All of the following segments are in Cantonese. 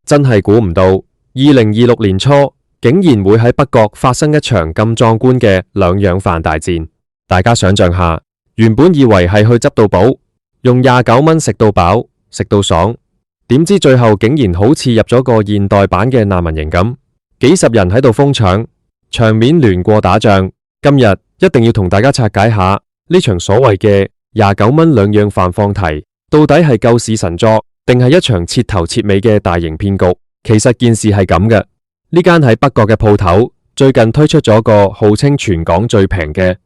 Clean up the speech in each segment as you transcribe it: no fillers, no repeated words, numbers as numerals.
真係估唔到，2026年初竟然會喺北角發生一場咁壯觀嘅兩樣飯大戰。大家想象下，原本以為係去執到寶，用29蚊食到飽，食到爽，點知最後竟然好似入咗個現代版嘅難民營咁，幾十人喺度瘋搶，場面亂過打仗。今日一定要同大家拆解下呢場所謂嘅29蚊兩樣飯放題，到底係救市神作，定係一場徹頭徹尾嘅大型騙局？其實件事係咁嘅，呢間喺北角嘅鋪頭最近推出咗個號稱全港最平嘅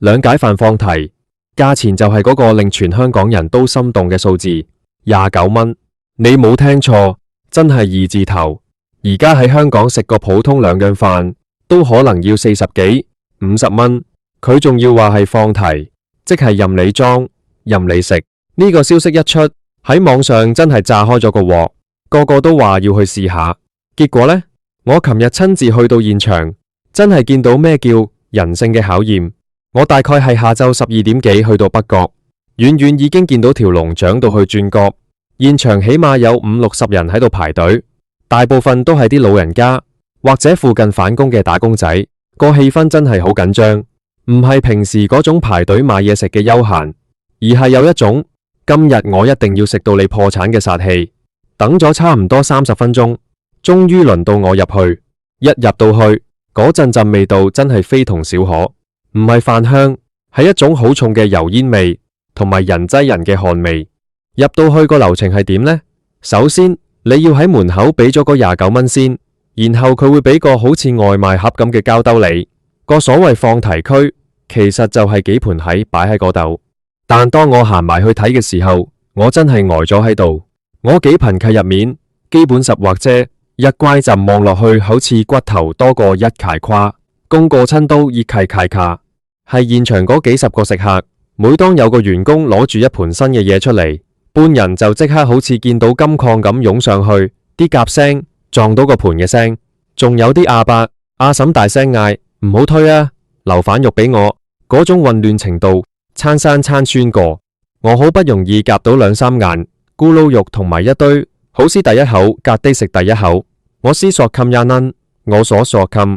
兩解飯放題，價錢就係嗰個令全香港人都心動嘅數字29蚊。你冇聽錯，真係2字頭。而家喺香港食個普通兩樣飯都可能要40幾、50蚊，佢仲要話係放題，即係任你裝任你食。呢個消息一出，喺網上真係炸開咗個鑊，個個都話要去試下。結果呢，我琴日親自去到現場，真係見到咩叫人性嘅考驗。我大概係下晝12點幾去到北角，遠遠已經見到條龍長到去轉角，現場起碼有50、60人喺度排隊，大部分都係啲老人家或者附近返工嘅打工仔，個氣氛真係好緊張，唔係平時嗰種排隊買嘢食嘅悠閒，而係有一種今日我一定要食到你破產嘅殺氣。等咗差唔多30分鐘，終於輪到我入去。一入到去，嗰陣味道真係非同小可，唔係飯香，係一種好重嘅油煙味，同埋人擠人嘅汗味。入到去個流程係點呢？首先你要喺門口俾咗個29蚊先，然後佢會俾個好似外賣盒咁嘅膠兜你。個所謂放題區其實就係幾盤蟹擺喺嗰度，但當我行埋去睇嘅時候，我真係呆咗喺度。我幾貧契入面，基本10或者一乖陣望落去好似骨頭多過一塊胯，供過親都熱契契卡。係現場嗰幾十個食客，每當有個員工攞住一盤新嘅嘢出嚟，半人就即刻好似見到金礦咁湧上去，啲夾聲撞到個盤嘅聲，仲有啲阿伯阿嬸大聲嗌唔好推啊，留返肉俾我，嗰種混亂程度餐生餐酸過。我好不容易夾到2、3眼咕嚕肉同埋一堆好似第一口隔低食第一口，我思索冚一蚊，我所索冚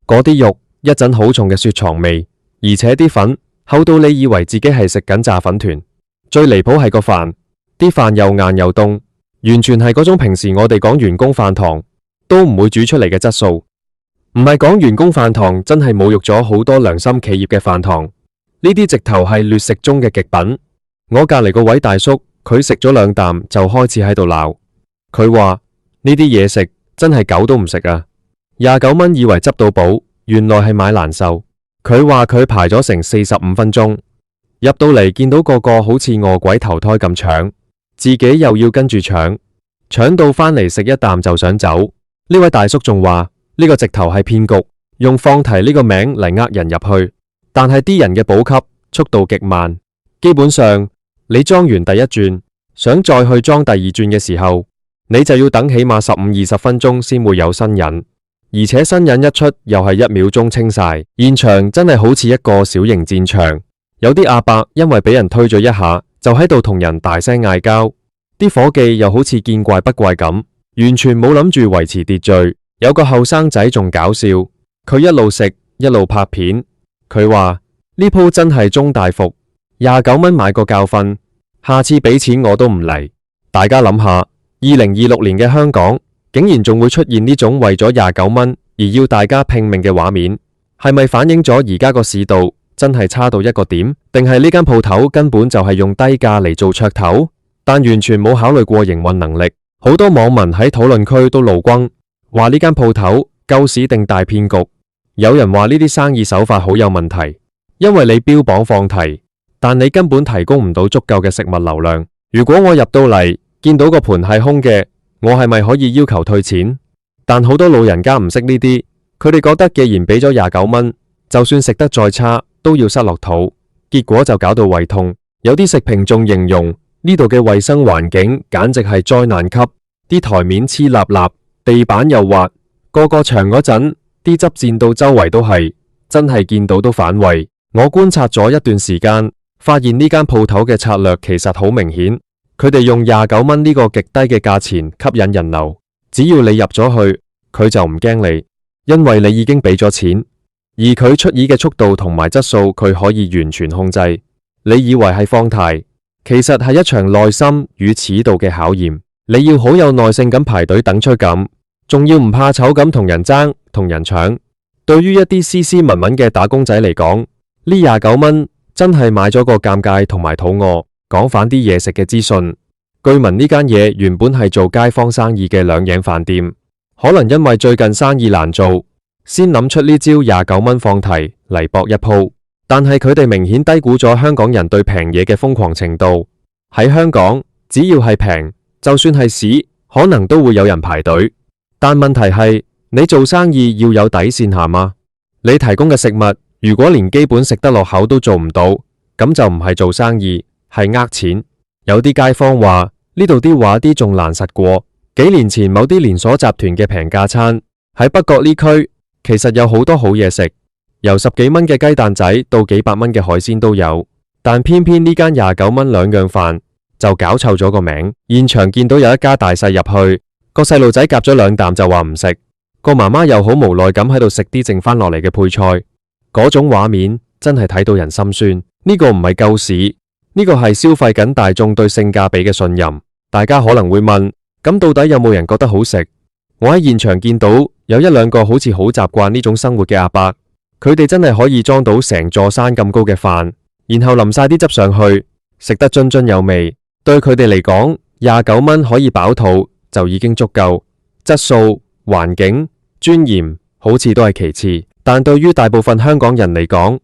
嗰啲肉一陣好重嘅雪藏味，而且啲粉厚到你以為自己係食緊炸粉團。最離譜係個飯，啲飯又硬又凍，完全係嗰種平時我哋講員工飯堂都唔會煮出嚟嘅質素。唔係講員工飯堂，真係侮辱咗好多良心企業嘅飯堂。呢啲直頭係劣食中嘅極品。我隔籬個位大叔，佢食咗2啖就開始喺度鬧，佢話呢啲嘢食真係狗都唔食啊！29蚊以為執到寶，原來係買難受。佢話佢排咗成45分鐘，入到嚟見到個個好似餓鬼投胎咁搶，自己又要跟住搶，搶到返嚟食一啖就想走。呢位大叔仲話呢個直頭係騙局，用放題呢個名嚟呃人入去，但係啲人嘅補給速度極慢，基本上你裝完第一轉，想再去裝第2轉嘅時候，你就要等起碼15、20分鐘先會有新人，而且新人一出又係1秒鐘清晒。現場真係好似一個小型戰場，有啲阿伯因為俾人推咗一下，就喺度同人大聲嗌交，啲伙計又好似見怪不怪咁，完全冇諗住維持秩序。有個後生仔仲搞笑，佢一路食一路拍片，佢話呢鋪真係中大伏，29蚊買個教訓，下次俾錢我都唔嚟。大家諗下，2026年嘅香港竟然仲會出現呢種為咗29蚊而要大家拼命嘅畫面，係咪反映咗而家個市道真係差到一個點？定係呢間鋪頭根本就係用低價嚟做噱頭，但完全冇考慮過營運能力？好多網民喺討論區都怒轟，話呢間鋪頭救市定大騙局。有人話呢啲生意手法好有問題，因為你標榜放題，但你根本提供唔到足夠嘅食物流量。如果我入到嚟見到個盤係空嘅，我係咪可以要求退錢？但好多老人家唔識呢啲，佢哋覺得既然俾咗29蚊，就算食得再差都要塞落肚，結果就搞到胃痛。有啲食評仲形容呢度嘅衛生環境簡直係災難級，啲台面黐立立，地板又滑，個場嗰陣啲汁濺到周圍都係，真係見到都反胃。我觀察咗一段時間，發現呢間鋪頭嘅策略其實好明顯，佢哋用29蚊呢個極低嘅價錢吸引人流，只要你入咗去，佢就唔驚你，因為你已經俾咗錢，而佢出爾嘅速度同埋質素，佢可以完全控制。你以為係放題，其實係一場耐心與尺度嘅考驗。你要好有耐性咁排隊等出感，仲要唔怕醜咁同人爭同人搶。對於一啲斯斯文文嘅打工仔嚟講，呢29蚊真係買咗個尷尬同埋肚餓。講返啲嘢食嘅資訊，據聞呢間嘢原本係做街坊生意嘅兩贏飯店，可能因為最近生意難做，先諗出呢招29蚊放題嚟搏一鋪。但係佢哋明顯低估咗香港人對平嘢嘅瘋狂程度。喺香港，只要係平，就算係屎，可能都會有人排隊。但問題係，你做生意要有底線下嘛？你提供嘅食物如果連基本食得落口都做唔到，咁就唔係做生意，係呃錢。有啲街坊話呢度啲話啲仲難實過幾年前某啲連鎖集團嘅平價餐。喺北角呢區其實有好多好嘢食，由10幾蚊嘅雞蛋仔到幾百蚊嘅海鮮都有，但偏偏呢間29蚊兩樣飯就搞臭咗個名。現場見到有一家大細入去，個細路仔夾咗2啖就話唔食，個媽媽又好無奈咁喺度食啲剩翻落嚟嘅配菜，嗰種畫面真係睇到人心酸。呢個唔係救市，呢個係消費緊大眾對性價比嘅信任。大家可能會問，咁到底有冇人覺得好食？我喺現場見到有一兩個好似好習慣呢種生活嘅阿伯，佢哋真係可以裝到成座山咁高嘅飯，然後淋晒啲汁上去，食得津津有味。對佢哋嚟講，29蚊可以飽肚就已經足夠。質素、環境、尊嚴好似都係其次，但對於大部分香港人嚟講，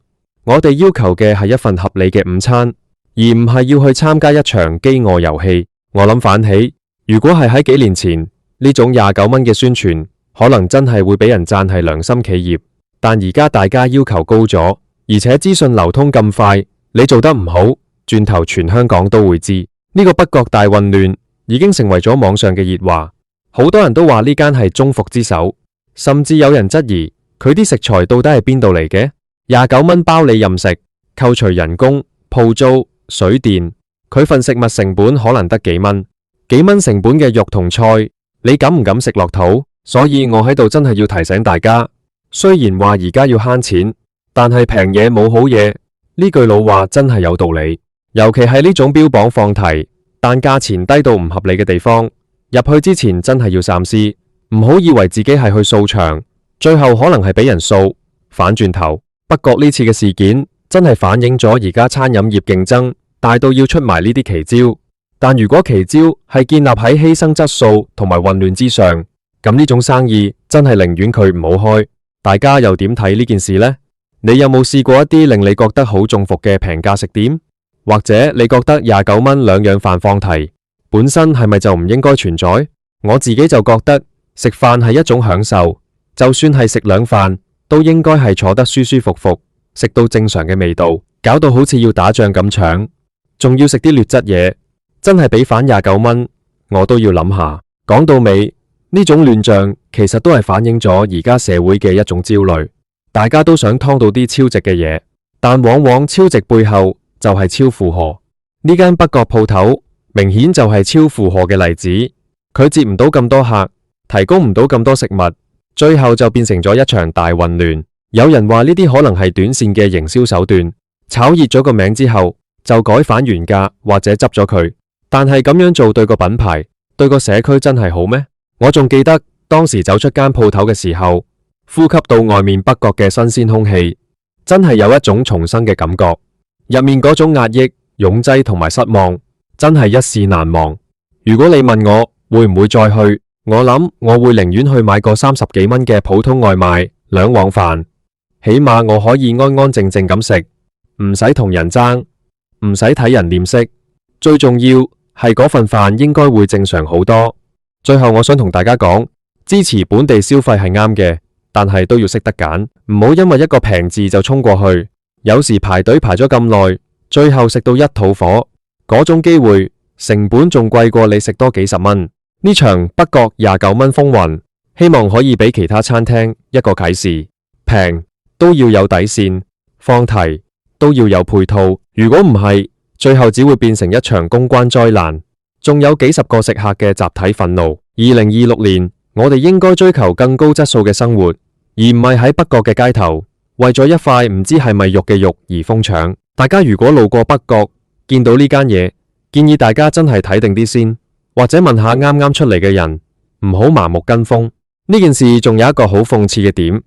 我哋要求嘅係一份合理嘅午餐，而唔係要去參加一場飢餓遊戲。我諗反起，如果係喺幾年前，呢種29蚊嘅宣傳，可能真係會俾人讚係良心企業。但而家大家要求高咗，而且資訊流通咁快，你做得唔好，轉頭全香港都會知。呢個北角大混亂已經成為咗網上嘅熱話，好多人都話呢間係中伏之首，甚至有人質疑佢啲食材到底係邊度嚟嘅？29蚊包你任食，扣除人工、鋪租、水電，佢份食物成本可能得幾蚊，幾蚊成本嘅肉同菜，你敢唔敢食落肚？所以我喺度真係要提醒大家，雖然話而家要慳錢，但係平嘢冇好嘢，呢句老話真係有道理。尤其係呢種標榜放題，但價錢低到唔合理嘅地方，入去之前真係要三思，唔好以為自己係去掃場，最後可能係俾人掃。反轉頭，北角呢次嘅事件真係反映咗而家餐飲業競爭大到要出埋呢啲奇招。但如果奇招係建立喺犧牲質素同埋混亂之上，咁呢種生意真係寧願佢唔好開。大家又點睇呢件事呢？你有冇試過一啲令你覺得好中伏嘅平價食店？或者你覺得29蚊兩樣飯放題本身係咪就唔應該存在？我自己就覺得食飯係一種享受，就算係食兩飯都應該係坐得舒舒服服，食到正常嘅味道，搞到好似要打仗咁搶，仲要食啲劣質嘢，真係俾返29蚊我都要諗下。講到尾，呢種亂象其實都係反映咗而家社會嘅一種焦慮，大家都想劏到啲超值嘅嘢，但往往超值背後就係超負荷。呢間北角鋪頭明顯就係超負荷嘅例子，佢接唔到咁多客，提供唔到咁多食物，最後就變成咗一場大混亂。有人話呢啲可能係短線嘅營銷手段，炒熱咗個名之後就改返原價或者執咗佢。但係咁樣做對個品牌、對個社區真係好咩？我仲記得當時走出間鋪頭嘅時候，呼吸到外面北角嘅新鮮空氣，真係有一種重生嘅感覺。入面嗰種壓抑、擁擠同埋失望，真係一試難忘。如果你問我會唔會再去，我諗我會寧願去買個30幾蚊嘅普通外賣兩碗飯，起碼我可以安安靜靜咁食，唔使同人爭，唔使睇人臉色，最重要係嗰份飯應該會正常好多。最後我想同大家講，支持本地消費係啱嘅，但係都要識得揀，唔好因為一個平字就衝過去。有時排隊排咗咁耐，最後食到一肚火，嗰種機會成本仲貴過你食多幾十蚊。呢場北角29蚊風雲，希望可以俾其他餐廳一個啟示，平都要有底線，放題都要有配套。如果唔係，最後只會變成一場公關災難，仲有幾十個食客嘅集體憤怒。2026年我哋應該追求更高質素嘅生活，而唔係喺北角嘅街頭為咗一塊唔知係咪肉嘅肉而瘋搶。大家如果路過北角見到呢間嘢，建議大家真係睇定啲先，或者問下啱啱出嚟嘅人，唔好盲目跟風。呢件事仲有一個好諷刺嘅點，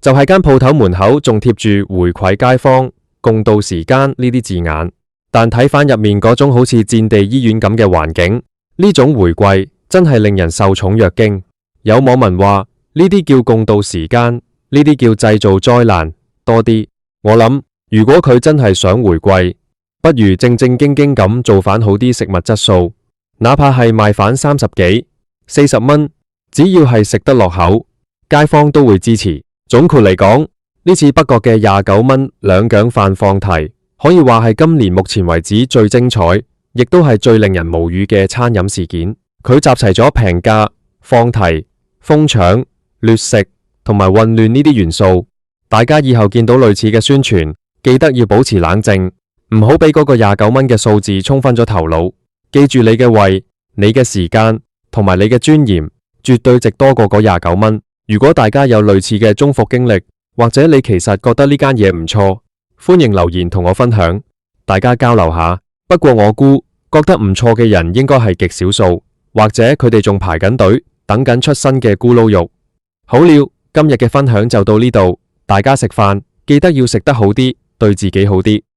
就係間鋪頭門口仲貼住回饋街坊、共度時間呢啲字眼，但睇返入面嗰種好似戰地醫院咁嘅環境，呢種回饋真係令人受寵若驚。有網民話呢啲叫共度時間，呢啲叫製造災難多啲。我諗如果佢真係想回饋，不如正正經經咁做返好啲食物質素，哪怕係賣返30幾、40蚊，只要係食得落口，街坊都會支持。總括嚟講，呢次北角嘅29蚊兩餃飯放題，可以話係今年目前為止最精彩，亦都係最令人無語嘅餐飲事件。佢集齊咗平價、放題、瘋搶、劣食同埋混亂呢啲元素。大家以後見到類似嘅宣傳，記得要保持冷靜，唔好俾嗰個29蚊嘅數字沖昏咗頭腦。記住你嘅胃、你嘅時間同埋你嘅尊嚴，絕對值多過嗰29蚊。如果大家有類似嘅中伏經歷，或者你其實覺得呢間嘢唔錯，歡迎留言同我分享，大家交流下。不過我估覺得唔錯嘅人應該係極少數，或者佢哋仲排緊隊等緊出新嘅咕嚕肉。好了，今日嘅分享就到呢度，大家食飯記得要食得好啲，對自己好啲。